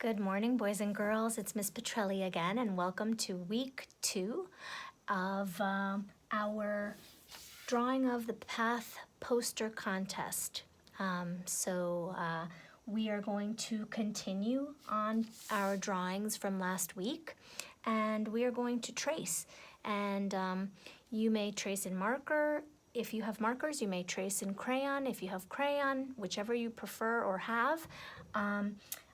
Good morning, boys and girls. It's Miss Petrelli again, and welcome to week 2 of our Drawing of the Path poster contest. We are going to continue on our drawings from last week, and we are going to trace. And you may trace in marker. If you have markers, you may trace in crayon. If you have crayon, whichever you prefer or have.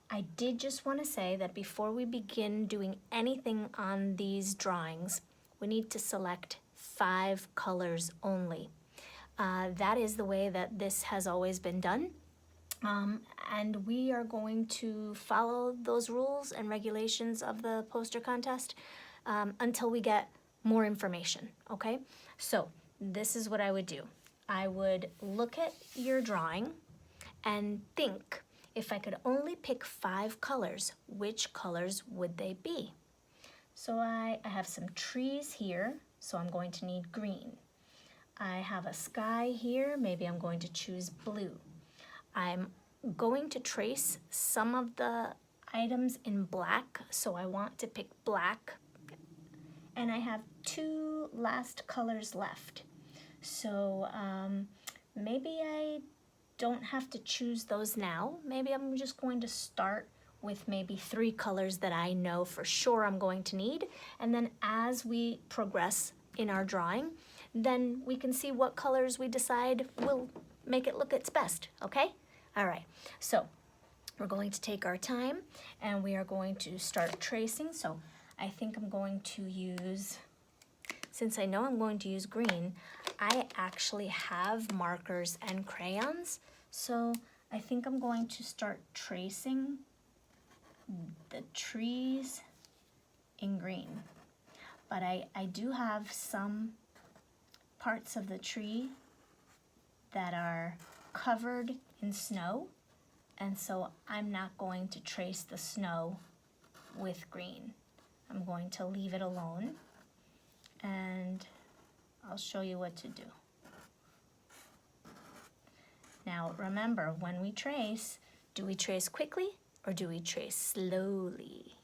I did just want to say that before we begin doing anything on these drawings, we need to select 5 colors only. That is the way that this has always been done. And we are going to follow those rules and regulations of the poster contest until we get more information, okay? So this is what I would do. I would look at your drawing and think, if I could only pick 5 colors, which colors would they be? So I have some trees here, so I'm going to need green. I have a sky here, maybe I'm going to choose blue. I'm going to trace some of the items in black, so I want to pick black. And I have 2 last colors left. So maybe I don't have to choose those now. Maybe I'm just going to start with maybe 3 colors that I know for sure I'm going to need. And then as we progress in our drawing, then we can see what colors we decide will make it look its best, okay? All right, so we're going to take our time and we are going to start tracing. So I think I'm going to use, since I know I'm going to use green, I actually have markers and crayons. So I think I'm going to start tracing the trees in green. But I do have some parts of the tree that are covered in snow, and so I'm not going to trace the snow with green. I'm going to leave it alone, and I'll show you what to do. Now remember, when we trace, do we trace quickly or do we trace slowly?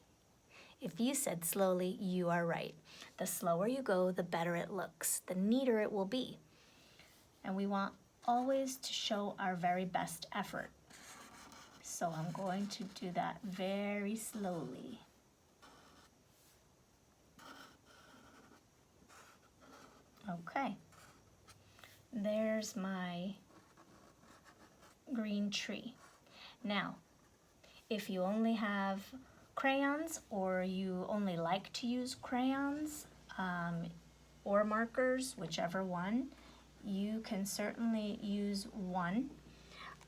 If you said slowly, you are right. The slower you go, the better it looks, the neater it will be. And we want always to show our very best effort. So I'm going to do that very slowly. Okay, there's my green tree. Now, if you only have crayons or you only like to use crayons or markers, whichever one, you can certainly use one.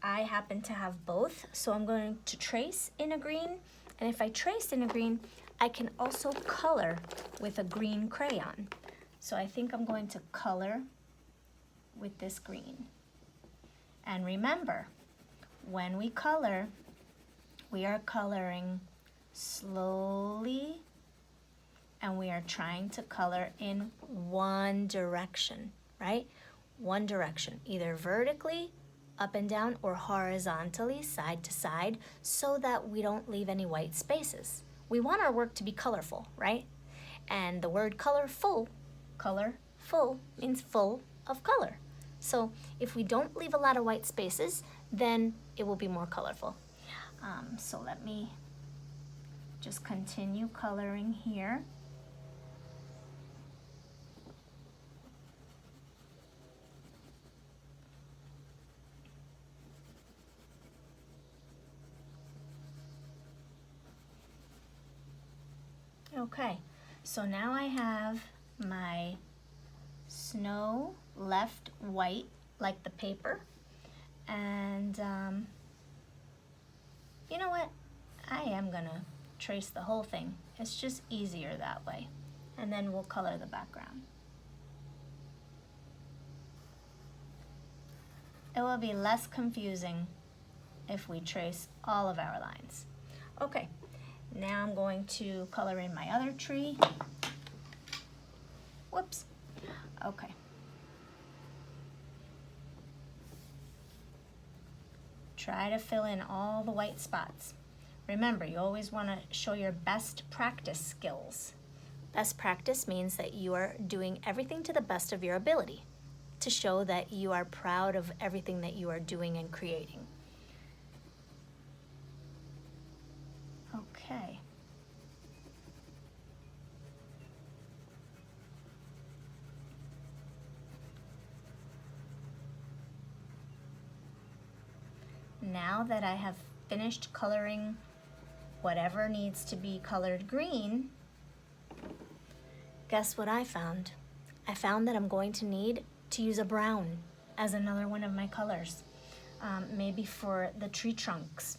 I happen to have both, so I'm going to trace in a green, and if I trace in a green, I can also color with a green crayon. So I think I'm going to color with this green. And remember, when we color, we are coloring slowly, and we are trying to color in one direction, right? One direction, either vertically, up and down, or horizontally, side to side, so that we don't leave any white spaces. We want our work to be colorful, right? And the word colorful means full of color. So if we don't leave a lot of white spaces, then it will be more colorful. So let me just continue coloring here. Okay, so now I have my snow left white like the paper, and you know what? I am gonna trace the whole thing. It's just easier that way, and then we'll color the background. It will be less confusing if we trace all of our lines. Okay, now I'm going to color in my other tree. Whoops. Okay. Try to fill in all the white spots. Remember, you always want to show your best practice skills. Best practice means that you are doing everything to the best of your ability to show that you are proud of everything that you are doing and creating. Okay. Now that I have finished coloring whatever needs to be colored green, guess what I found? I found that I'm going to need to use a brown as another one of my colors, maybe for the tree trunks.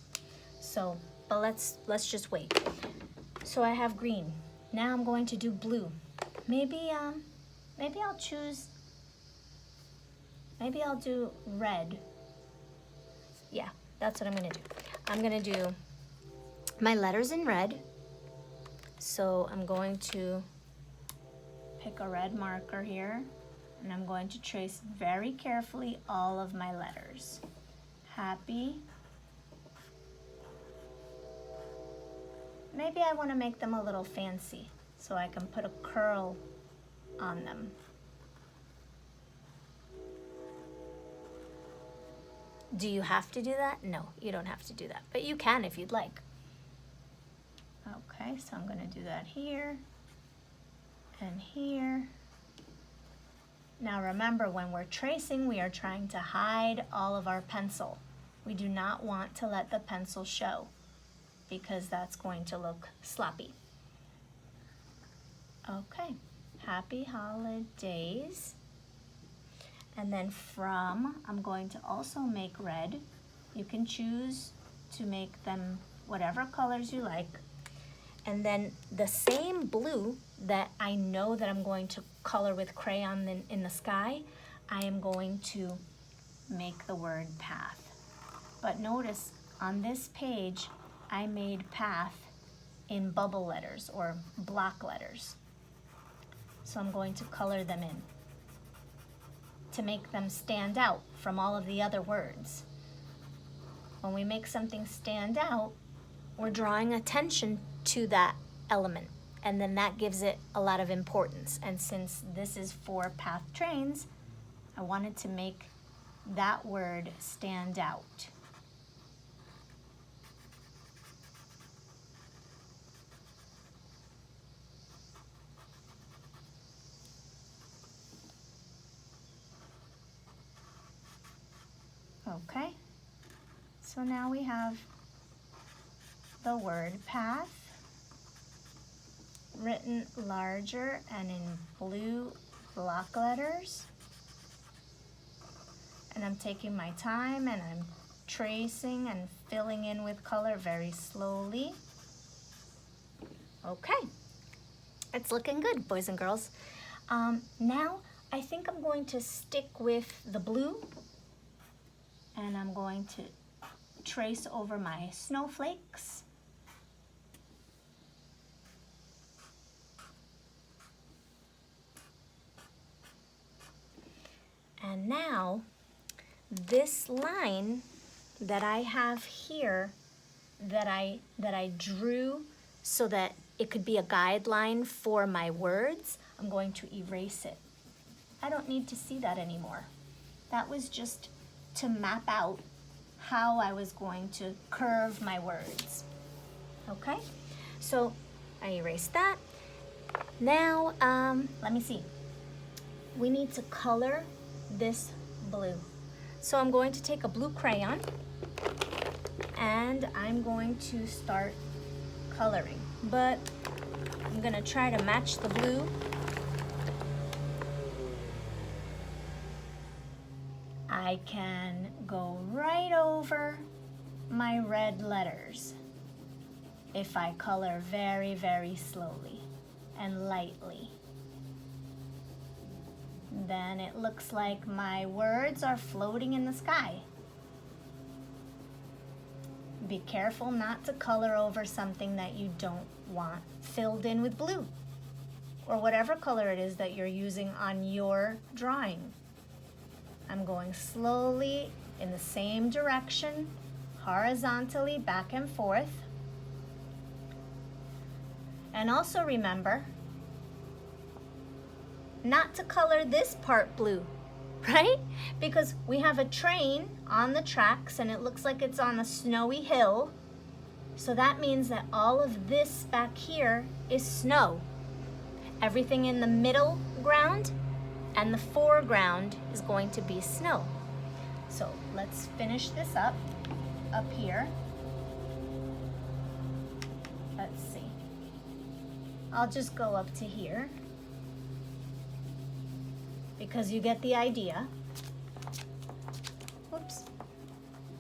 So, but let's just wait. So I have green. Now I'm going to do blue. Maybe I'll choose. Maybe I'll do red. Yeah, that's what I'm gonna do. I'm gonna do my letters in red. So I'm going to pick a red marker here, and I'm going to trace very carefully all of my letters. Happy. Maybe I want to make them a little fancy, so I can put a curl on them. Do you have to do that? No, you don't have to do that, but you can if you'd like. Okay, so I'm going to do that here and here. Now remember, when we're tracing, we are trying to hide all of our pencil. We do not want to let the pencil show, because that's going to look sloppy. Okay, happy holidays. And then from, I'm going to also make red. You can choose to make them whatever colors you like. And then the same blue that I know that I'm going to color with crayon in the sky, I am going to make the word path. But notice on this page, I made path in bubble letters or block letters. So I'm going to color them in to make them stand out from all of the other words. When we make something stand out, we're drawing attention to that element, and then that gives it a lot of importance. And since this is for path trains, I wanted to make that word stand out. Okay, so now we have the word path written larger and in blue block letters. And I'm taking my time and I'm tracing and filling in with color very slowly. Okay, it's looking good, boys and girls. Now I think I'm going to stick with the blue, and I'm going to trace over my snowflakes. And now this line that I have here that I drew so that it could be a guideline for my words, I'm going to erase it. I don't need to see that anymore. That was just to map out how I was going to curve my words. Okay, so I erased that. Now, let me see. We need to color this blue. So I'm going to take a blue crayon and I'm going to start coloring, but I'm gonna try to match the blue. I can go right over my red letters if I color very, very slowly and lightly. Then it looks like my words are floating in the sky. Be careful not to color over something that you don't want filled in with blue, or whatever color it is that you're using on your drawing. I'm going slowly in the same direction, horizontally back and forth. And also remember not to color this part blue, right? Because we have a train on the tracks and it looks like it's on a snowy hill. So that means that all of this back here is snow. Everything in the middle ground and the foreground is going to be snow. So let's finish this up here. Let's see. I'll just go up to here because you get the idea. Whoops.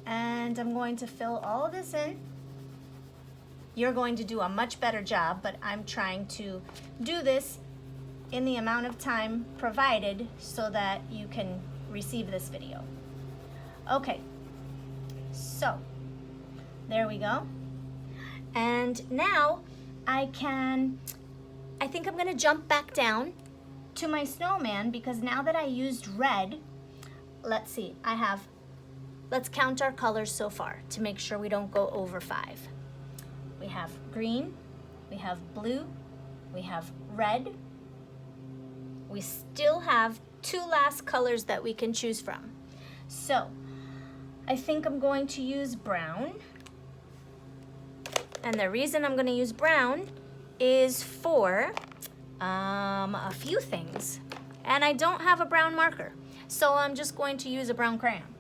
And I'm going to fill all of this in. You're going to do a much better job, but I'm trying to do this in the amount of time provided so that you can receive this video. Okay, so there we go. And now I think I'm gonna jump back down to my snowman because now that I used red, let's see, let's count our colors so far to make sure we don't go over 5. We have green, we have blue, we have red. We still have 2 last colors that we can choose from. So I think I'm going to use brown. And the reason I'm going to use brown is for a few things. And I don't have a brown marker, so I'm just going to use a brown crayon.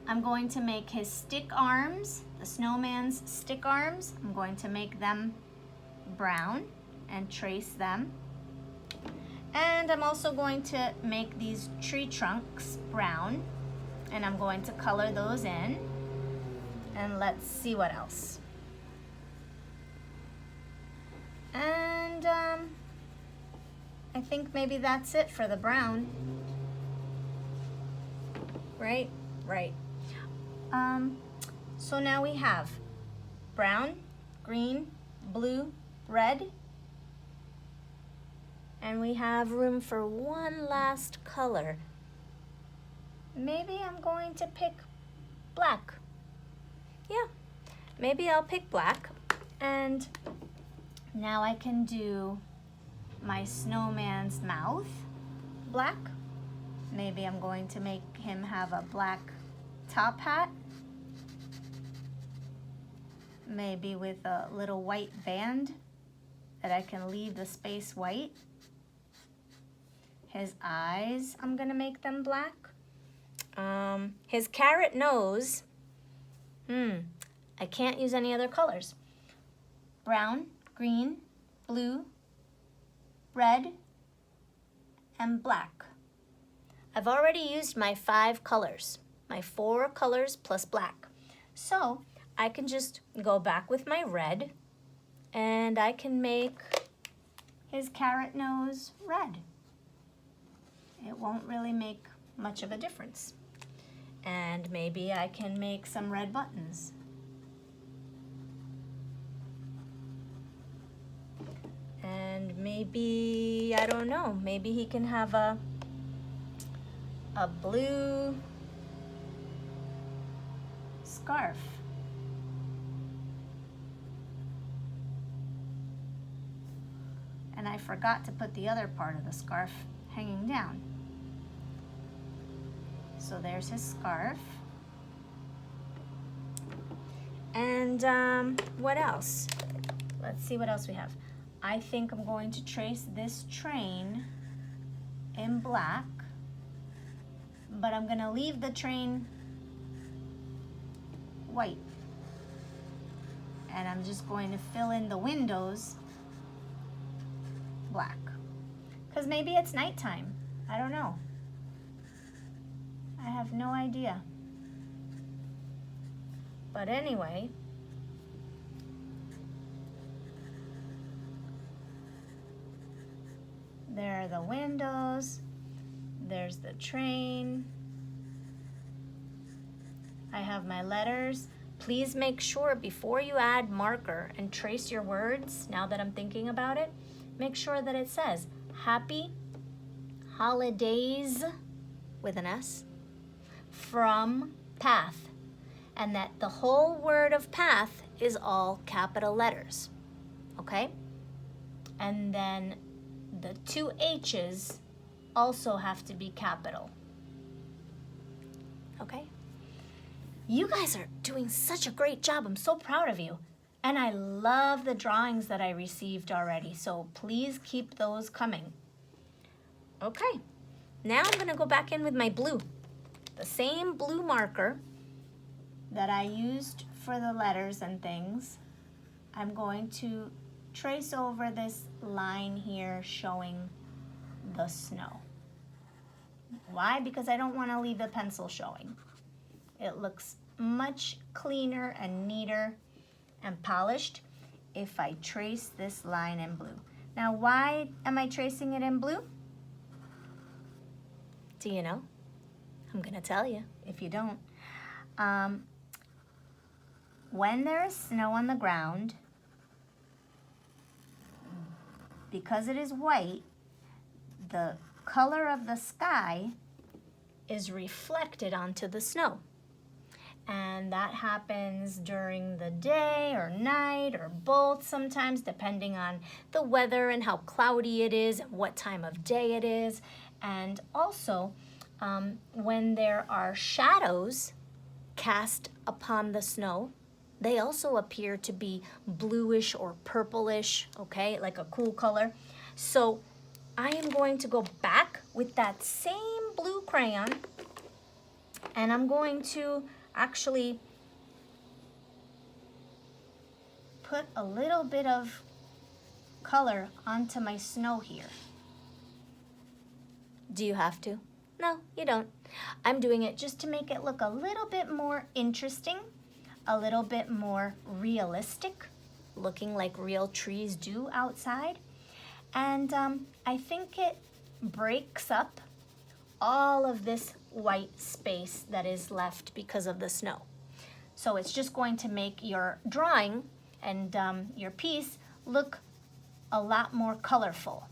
I'm going to make his stick arms, the snowman's stick arms, I'm going to make them brown and trace them. And I'm also going to make these tree trunks brown, and I'm going to color those in. And let's see what else. And I think maybe that's it for the brown. Right? Right. So now we have brown, green, blue, red, and we have room for one last color. Maybe I'm going to pick black. Yeah, maybe I'll pick black. And now I can do my snowman's mouth black. Maybe I'm going to make him have a black top hat. Maybe with a little white band that I can leave the space white. His eyes, I'm gonna make them black. His carrot nose, I can't use any other colors. Brown, green, blue, red, and black. I've already used my 5 colors, my 4 colors plus black. So I can just go back with my red and I can make his carrot nose red. It won't really make much of a difference. And maybe I can make some red buttons. And maybe, I don't know, maybe he can have a blue scarf. And I forgot to put the other part of the scarf hanging down. So there's his scarf. And what else? Let's see what else we have. I think I'm going to trace this train in black, but I'm gonna leave the train white. And I'm just going to fill in the windows black. Because maybe it's nighttime. I don't know. I have no idea. But anyway, there are the windows. There's the train. I have my letters. Please make sure before you add marker and trace your words, now that I'm thinking about it, make sure that it says Happy Holidays with an S from Path, and that the whole word of path is all capital letters, okay? and then the two H's also have to be capital. Okay? You guys are doing such a great job. I'm so proud of you. And I love the drawings that I received already, so please keep those coming. Okay, now I'm gonna go back in with my blue. The same blue marker that I used for the letters and things. I'm going to trace over this line here showing the snow. Why? Because I don't want to leave the pencil showing. It looks much cleaner and neater and polished if I trace this line in blue. Now, why am I tracing it in blue? Do you know? I'm gonna tell you if you don't. When there is snow on the ground, because it is white, the color of the sky is reflected onto the snow. And that happens during the day or night or both sometimes, depending on the weather and how cloudy it is and what time of day it is. And also, when there are shadows cast upon the snow, they also appear to be bluish or purplish, okay, like a cool color. So I am going to go back with that same blue crayon, and I'm going to actually put a little bit of color onto my snow here. Do you have to? No, you don't. I'm doing it just to make it look a little bit more interesting, a little bit more realistic, looking like real trees do outside. And I think it breaks up all of this white space that is left because of the snow. So it's just going to make your drawing and your piece look a lot more colorful.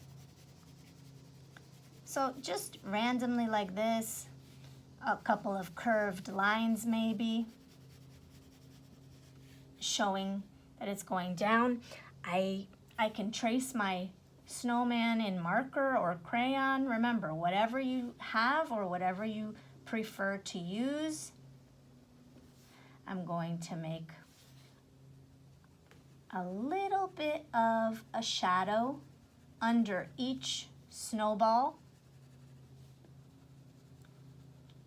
So just randomly like this, a couple of curved lines maybe, showing that it's going down. I can trace my snowman in marker or crayon. Remember, whatever you have or whatever you prefer to use. I'm going to make a little bit of a shadow under each snowball,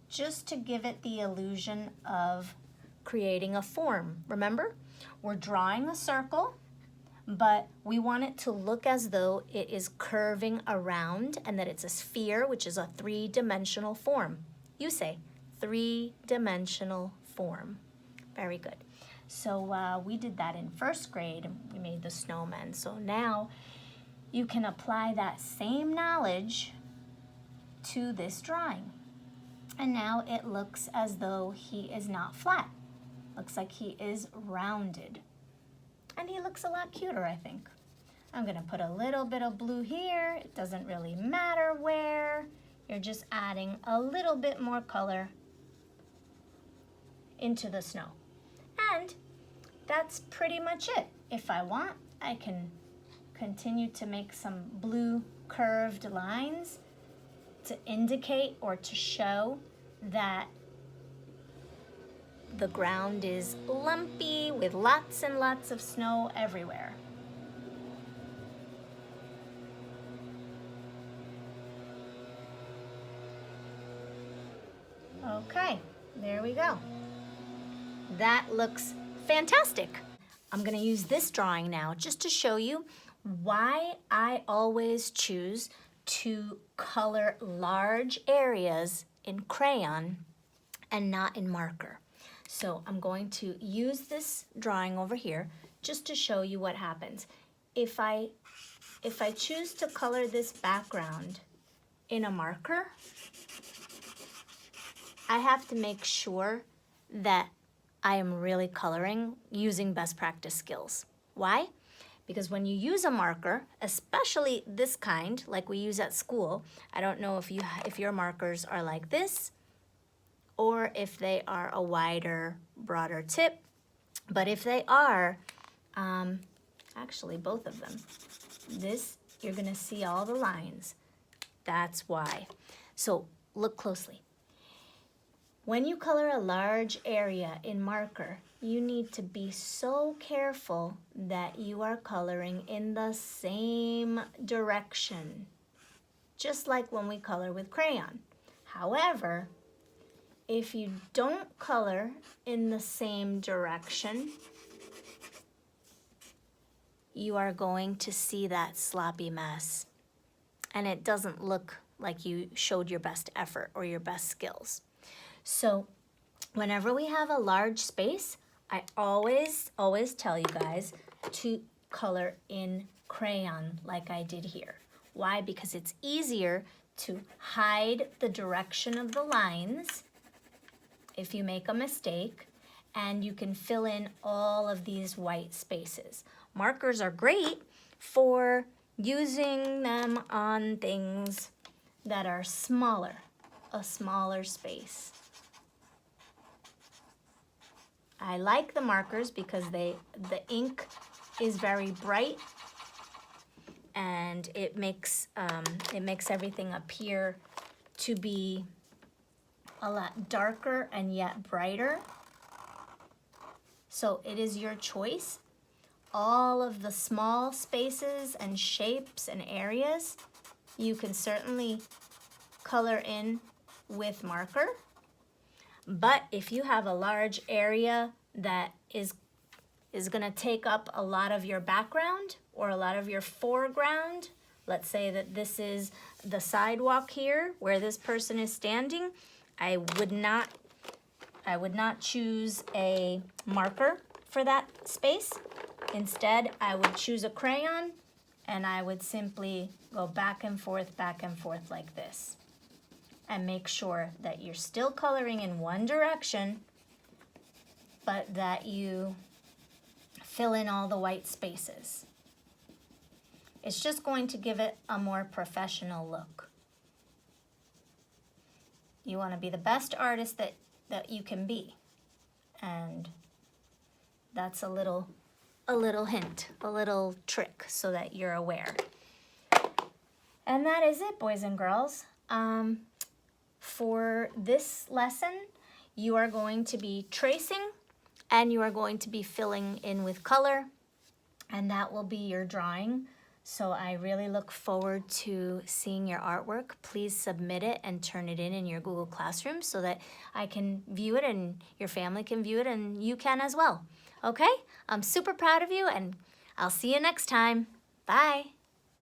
just to give it the illusion of creating a form. Remember, we're drawing a circle, but we want it to look as though it is curving around and that it's a sphere, which is a three-dimensional form. You say, three-dimensional form. Very good. So we did that in first grade. We made the snowman. So now you can apply that same knowledge to this drawing. And now it looks as though he is not flat. Looks like he is rounded. And he looks a lot cuter, I think. I'm gonna put a little bit of blue here. It doesn't really matter where. You're just adding a little bit more color into the snow. And that's pretty much it. If I want, I can continue to make some blue curved lines to indicate or to show that the ground is lumpy with lots and lots of snow everywhere. Okay, there we go. That looks fantastic. I'm gonna use this drawing now just to show you why I always choose to color large areas in crayon and not in marker. So I'm going to use this drawing over here just to show you what happens. If I choose to color this background in a marker, I have to make sure that I am really coloring using best practice skills. Why? Because when you use a marker, especially this kind, like we use at school, I don't know if your markers are like this or if they are a wider, broader tip, but if they are, actually actually both of them. This, you're gonna see all the lines. That's why. So look closely. When you color a large area in marker, you need to be so careful that you are coloring in the same direction, just like when we color with crayon. However, if you don't color in the same direction, you are going to see that sloppy mess. And it doesn't look like you showed your best effort or your best skills. So whenever we have a large space, I always tell you guys to color in crayon like I did here. Why? Because it's easier to hide the direction of the lines if you make a mistake, and you can fill in all of these white spaces. Markers are great for using them on things that are smaller, a smaller space. I like the markers because the ink is very bright, and it makes everything appear to be a lot darker and yet brighter. So it is your choice. All of the small spaces and shapes and areas, you can certainly color in with marker. But if you have a large area that is gonna take up a lot of your background or a lot of your foreground, let's say that this is the sidewalk here where this person is standing, I would not choose a marker for that space. Instead, I would choose a crayon, and I would simply go back and forth like this. And make sure that you're still coloring in one direction, but that you fill in all the white spaces. It's just going to give it a more professional look. You want to be the best artist that you can be. And that's a little hint, a little trick so that you're aware. And that is it, boys and girls. For this lesson, you are going to be tracing and you are going to be filling in with color, and that will be your drawing. So I really look forward to seeing your artwork. Please submit it and turn it in your Google Classroom so that I can view it and your family can view it and you can as well. Okay? I'm super proud of you, and I'll see you next time. Bye.